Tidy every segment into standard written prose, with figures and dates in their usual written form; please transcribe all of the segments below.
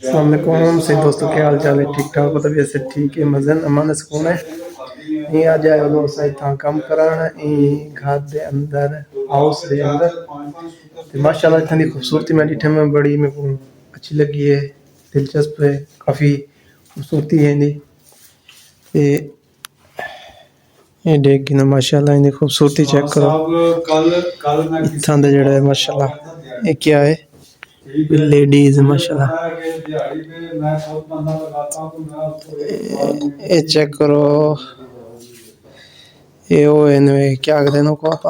अस्सलाम वालेकुम से दोस्तों, क्या हाल चाल है? ठीक ठाक हो? तबीयत से ठीक है? मजन अमान सुकून है? ये आ जाए दोस्त इतना काम कराना घर दे अंदर हाउस दे अंदर ते माशाल्लाह इतनी खूबसूरती मैं डिठे में बड़ी मेरे को अच्छी लगी है, दिलचस्प है, काफ़ी खूबसूरती है इनकी। ते ये देख के ना माशाल्लाह इनकी खूबसूरती चेक करो। इतना दा जड़ा है माशाल्लाह, ये क्या है? लेडीज माशाल्लाह, ये चेक करो। ये वो इन्हें क्या कहते हैं को आप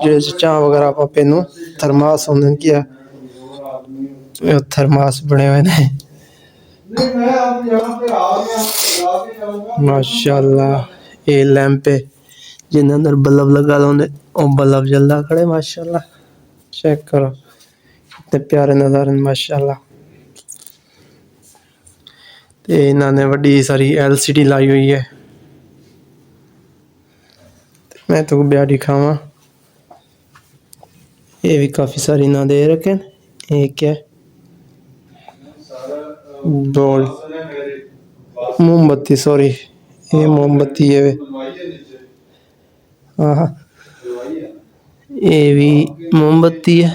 जैसे चाह वगैरह आप पेनू थर्मास होंगे क्या, ये थर्मास बने हुए हैं माशाल्लाह। ये लैंप है जिन अंदर बल्ब लगा होंगे और बल्ब जलदा खड़े माशाल्लाह। चेक करो कितने प्यारे नज़ारे माशाल्लाह। ते इन्होंने वड्डी सारी LCD लाई हुई है। मैं तो ब्याह दिखावा, ये भी काफ़ी सारी ना दे रखे हैं। एक है डोल मोमबत्ती, सॉरी ये मोमबत्ती है। हाँ, ये भी मोमबत्ती है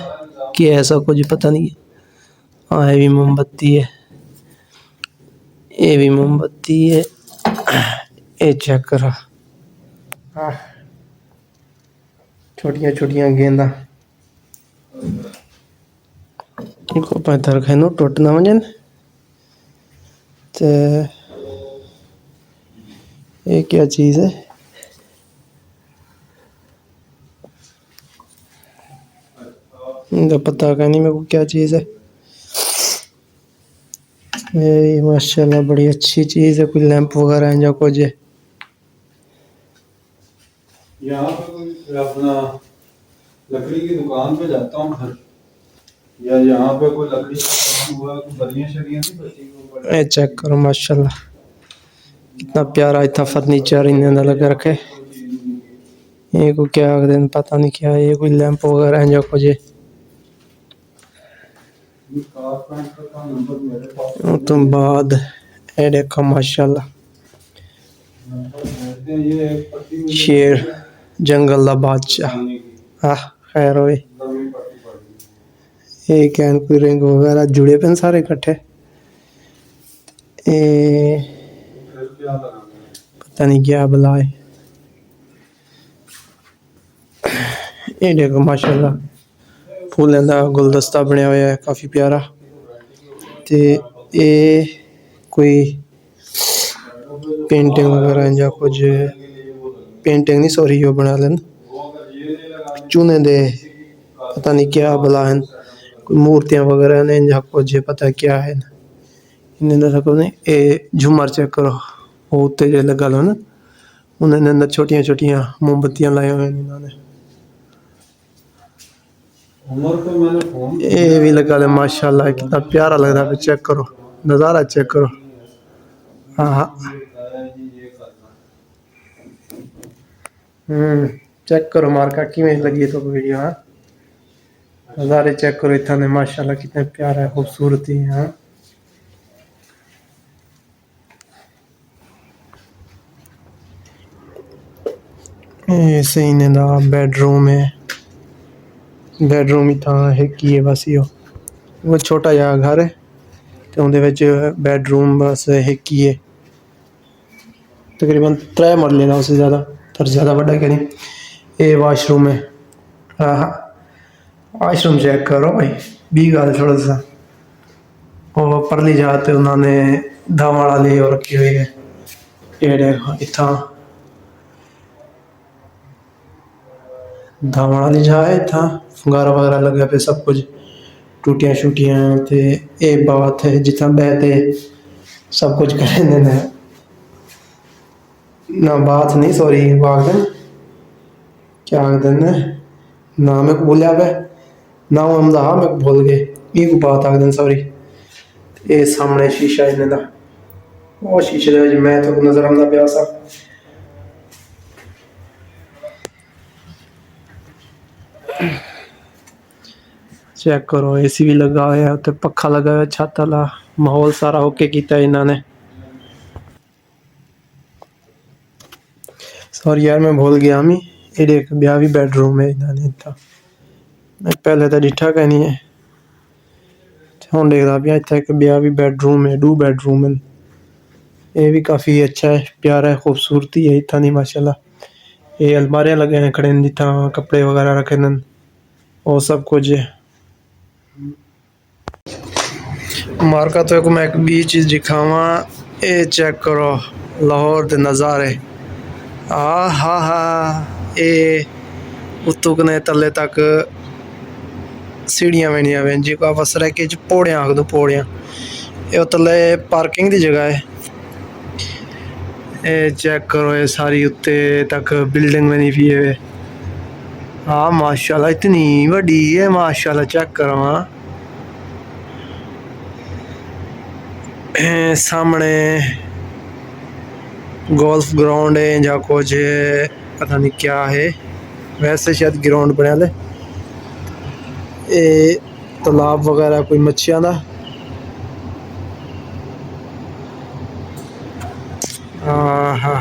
कि ऐसा कुछ पता नहीं। हाँ, ये भी मोमबत्ती है, ये भी मोमबत्ती है। ये चेक करो, हाँ छोटियां छोटियां गेंदा इनको पैथर खानो टूट ना वजन। तो ये क्या चीज़ है? इनका पता का नहीं मेरे को क्या चीज़ है। ये माशाल्लाह बड़ी अच्छी चीज़ है, कोई लैंप वगैरह है या कुछ है। यहाँ पे कोई अपना लकड़ी की दुकान पे जाता हूँ घर, या यहाँ पे कोई लकड़ी का काम हुआ, कोई बलियाँ शलियाँ नहीं बची को। ये चेक करो माशाल्लाह कितना प्यारा इतना फर्नीचर इन्हें लगा रखे। ये को क्या कहते हैं पता नहीं क्या है, ये कोई लैंप वगैरह है या कुछ है। तो बाद ये देखो माशाल्लाह, शेर जंगल दा बादशाह। हाँ खैर होए, ये कैन कोई रिंग वगैरह जुड़े पे सारे इकट्ठे। पता नहीं क्या बुला है। ये देखो माशाल्लाह फूलों का गुलदस्ता बनया हुआ है काफ़ी प्यारा। ते ये कोई पेंटिंग वगैरह या कुछ, पेंटिंग नहीं सॉरी वो बना लेन चूने दे, पता नहीं क्या बुला है, कोई मूर्तियाँ वगैरह ने या कुछ पता क्या है इन्हें रखो ने। ये झूमर चेक करो, वो उत्ते जो लगा लो ना, उन्होंने अंदर छोटियां छोटियां मोमबत्तियां लाई हुई इन्होंने। ये भी लगा ले माशाल्लाह कितना प्यारा लग रहा है, चेक करो नज़ारा चेक करो। हाँ हाँ चेक करो मार्का कि लगी तो वीडियो। हाँ नज़ारे चेक करो इतने माशाल्लाह कितने प्यारा है, खूबसूरती है। हाँ ऐसे ही ना बेडरूम है, बेडरूम ही था है कि बस यो वो छोटा जहा घर है तो उनके विच बेडरूम बस एक ही है, तकरीबन 3 मरले का, उससे ज़्यादा पर ज़्यादा बड़ा क्या नहीं। ये वाशरूम है। हाँ हाँ वाशरूम चेक करो भाई, भी गल थोड़ा सा वो परली जाते उन्होंने धाम वाला ले और रखी हुई है। ये देखो इतना धाम वाली जहा है, इतना फुगारा वगैरह लगे पे सब कुछ टूटियां शूटियां थे। ये बात है जितना बहते सब कुछ करें ना बात नहीं सॉरी वागन क्या कहते हैं ना मैं को भूलिया पे ना वो हमदा हाँ मैं को भूल गए ये को बात आखदन सॉरी। ये सामने शीशा इन्हें दा वो शीशे दे विच मैं तो नजर आंदा पिया सा। चेक करो AC भी लगा हुआ है, उत्ते पखा लगा हुआ है छत वाला। ਮਾਹੌਲ ਸਾਰਾ ਓਕੇ ਕੀਤਾ ਇਹਨਾਂ ਨੇ। सॉरी यार मैं भूल गया मी ये देख ब्याह भी बेडरूम है इधर नहीं था मैं पहले तो डिठा कहनी है हूँ देखता पिया इतना एक ब्याह भी बेडरूम है 2 बेडरूम है ये भी काफ़ी अच्छा है प्यारा है खूबसूरती है इतना नहीं माशाल्लाह। ये अलमारियाँ लगे हैं खड़े जितना कपड़े वगैरह रखे न वो सब कुछ है। मार्का तो मैं एक भी चीज़ दिखावा ये चेक करो लाहौर के नज़ारे हा ये उत्तों कने तले तक सीढ़ियाँ बनिया हुई जिसको आप सराके च पौड़ियाँ आख दो पौड़ियाँ ये तले पार्किंग की जगह है। ये चेक करो ये सारी उत्ते तक बिल्डिंग बनी हुई है। हाँ माशाल्लाह इतनी बड़ी है माशाल्लाह चेक करो। हाँ सामने गोल्फ ग्राउंड है या कुछ पता नहीं क्या है वैसे शायद ग्राउंड बना ले ये तालाब वगैरह कोई मच्छियाँ का। हाँ हाँ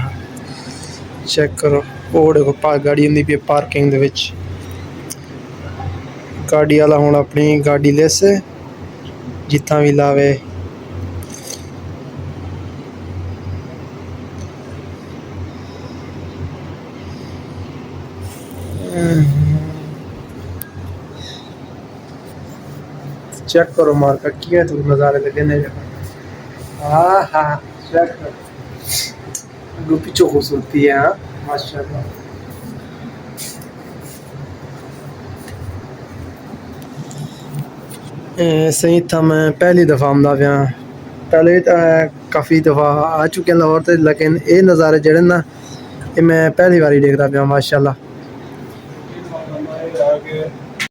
चेक करो वो देखो गाड़ी होंगी पी पार्किंग दे विच गाड़ी वाला हुण अपनी गाड़ी ले से जितना भी लावे। चेक करो मार्का किए तो नज़ारे लगे ने। हाँ हाँ चेक करो पीछे खूबसूरती है। हाँ माशाल्लाह सही था मैं पहली दफ़ा आंदा पिया पहले तो काफ़ी दफ़ा आ चुके हैं लाहौर ते लेकिन ये नज़ारे जड़े ना ये मैं पहली बारी देखता पिया माशाल्लाह।